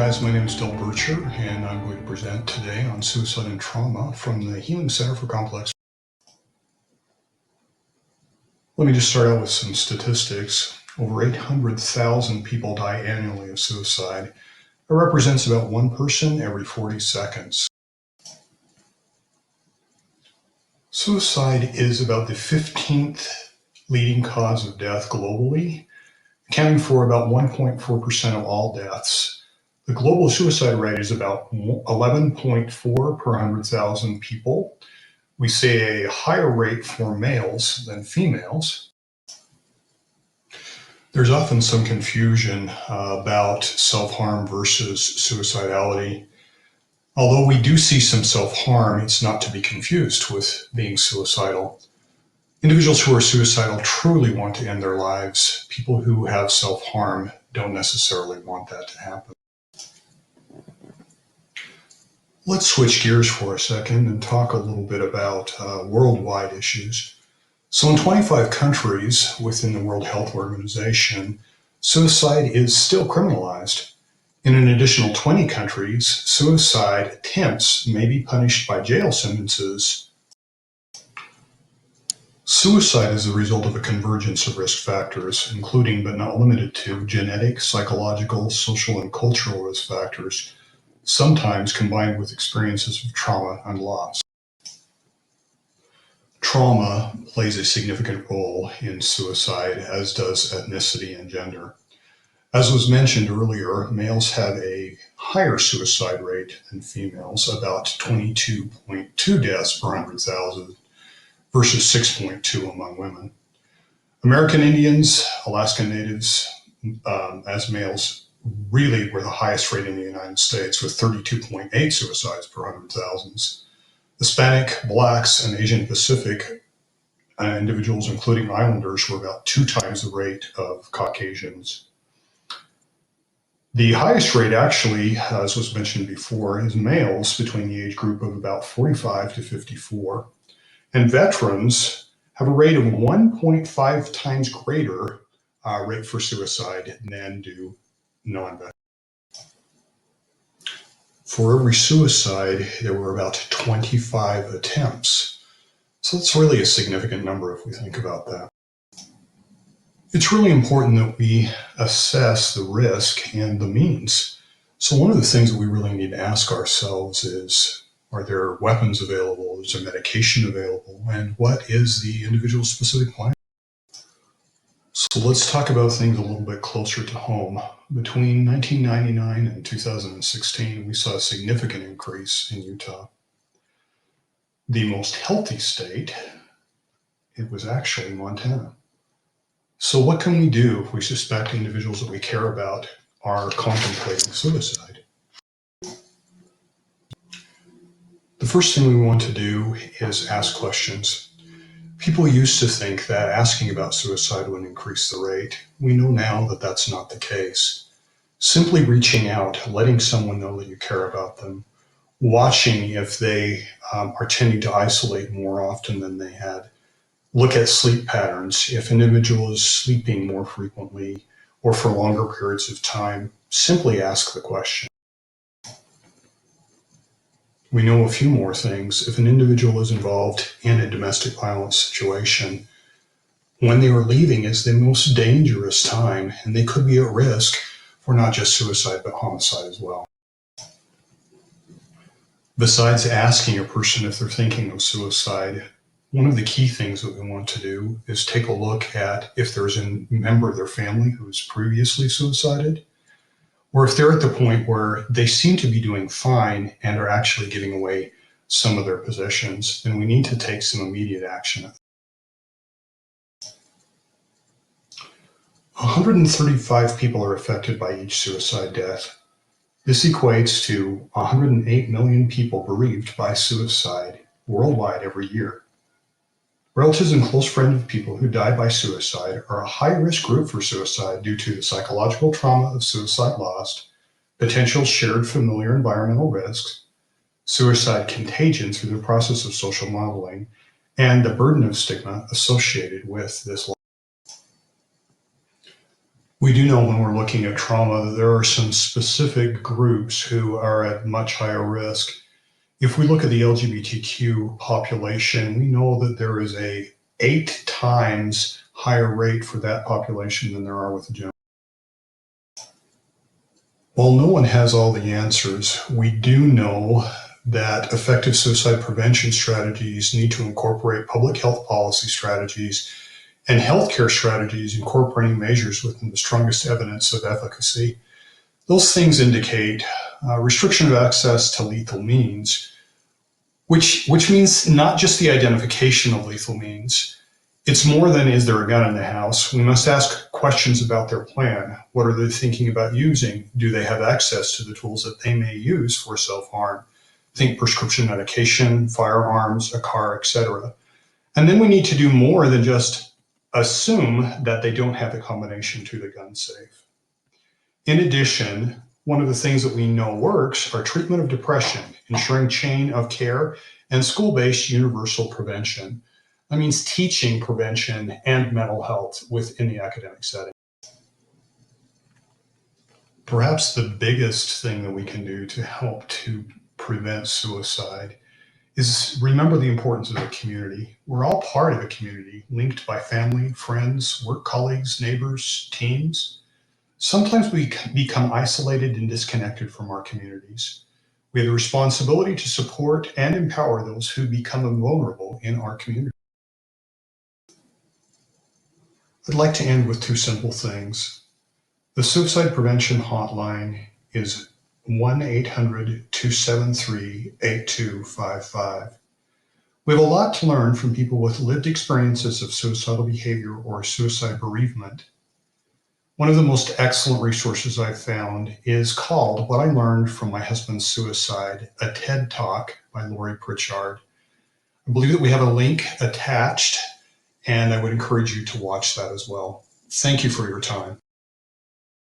guys, my name is Del Bircher, and I'm going to present today on suicide and trauma from the Healing Center for Complex. Let me just start out with some statistics. Over 800,000 people die annually of suicide. It represents about one person every 40 seconds. Suicide is about the 15th leading cause of death globally, accounting for about 1.4% of all deaths. The global suicide rate is about 11.4 per 100,000 people. We see a higher rate for males than females. There's often some confusion about self-harm versus suicidality. Although we do see some self-harm, it's not to be confused with being suicidal. Individuals who are suicidal truly want to end their lives. People who have self-harm don't necessarily want that to happen. Let's switch gears for a second and talk a little bit about worldwide issues. So in 25 countries within the World Health Organization, suicide is still criminalized. In an additional 20 countries, suicide attempts may be punished by jail sentences. Suicide is the result of a convergence of risk factors, including but not limited to genetic, psychological, social, and cultural risk factors, sometimes combined with experiences of trauma and loss. Trauma plays a significant role in suicide, as does ethnicity and gender. As was mentioned earlier, males have a higher suicide rate than females, about 22.2 deaths per 100,000 versus 6.2 among women. American Indians, Alaska Natives, as males, really were the highest rate in the United States, with 32.8 suicides per 100,000. Hispanic, Blacks, and Asian Pacific individuals, including Islanders, were about 2 times the rate of Caucasians. The highest rate, actually, as was mentioned before, is males between the age group of about 45 to 54. And veterans have a rate of 1.5 times greater rate for suicide than do non-veterans. For every suicide, there were about 25 attempts. So that's really a significant number if we think about that. It's really important that we assess the risk and the means. So one of the things that we really need to ask ourselves is, are there weapons available? Is there medication available? And what is the individual specific plan? So let's talk about things a little bit closer to home. Between 1999 and 2016, we saw a significant increase in Utah. The most healthy state, it was actually Montana. So what can we do if we suspect individuals that we care about are contemplating suicide? The first thing we want to do is ask questions. People used to think that asking about suicide would increase the rate. We know now that that's not the case. Simply reaching out, letting someone know that you care about them, watching if they are tending to isolate more often than they had. Look at sleep patterns. If an individual is sleeping more frequently or for longer periods of time, simply ask the question. We know a few more things. If an individual is involved in a domestic violence situation, when they are leaving is the most dangerous time, and they could be at risk for not just suicide, but homicide as well. Besides asking a person if they're thinking of suicide, one of the key things that we want to do is take a look at if there's a member of their family who's previously suicided, or if they're at the point where they seem to be doing fine and are actually giving away some of their possessions, then we need to take some immediate action. 135 people are affected by each suicide death. This equates to 108 million people bereaved by suicide worldwide every year. Relatives and close friends of people who die by suicide are a high-risk group for suicide due to the psychological trauma of suicide loss, potential shared familiar environmental risks, suicide contagion through the process of social modeling, and the burden of stigma associated with this loss. We do know when we're looking at trauma that there are some specific groups who are at much higher risk. If we look at the LGBTQ population, we know that there is a 8 times higher rate for that population than there are with the general. While no one has all the answers, we do know that effective suicide prevention strategies need to incorporate public health policy strategies and healthcare strategies incorporating measures within the strongest evidence of efficacy. Those things indicate restriction of access to lethal means, which means not just the identification of lethal means. It's more than is there a gun in the house. We must ask questions about their plan. What are they thinking about using? Do they have access to the tools that they may use for self-harm? Think prescription medication, firearms, a car, etc. And then we need to do more than just assume that they don't have the combination to the gun safe. In addition, one of the things that we know works are treatment of depression, ensuring chain of care, and school-based universal prevention. That means teaching prevention and mental health within the academic setting. Perhaps the biggest thing that we can do to help to prevent suicide is remember the importance of the community. We're all part of a community linked by family, friends, work colleagues, neighbors, teams. Sometimes we become isolated and disconnected from our communities. We have a responsibility to support and empower those who become vulnerable in our community. I'd like to end with two simple things. The suicide prevention hotline is 1-800-273-8255. We have a lot to learn from people with lived experiences of suicidal behavior or suicide bereavement. One of the most excellent resources I've found is called What I Learned from My Husband's Suicide, a TED Talk by Lori Pritchard. I believe that we have a link attached, and I would encourage you to watch that as well. Thank you for your time.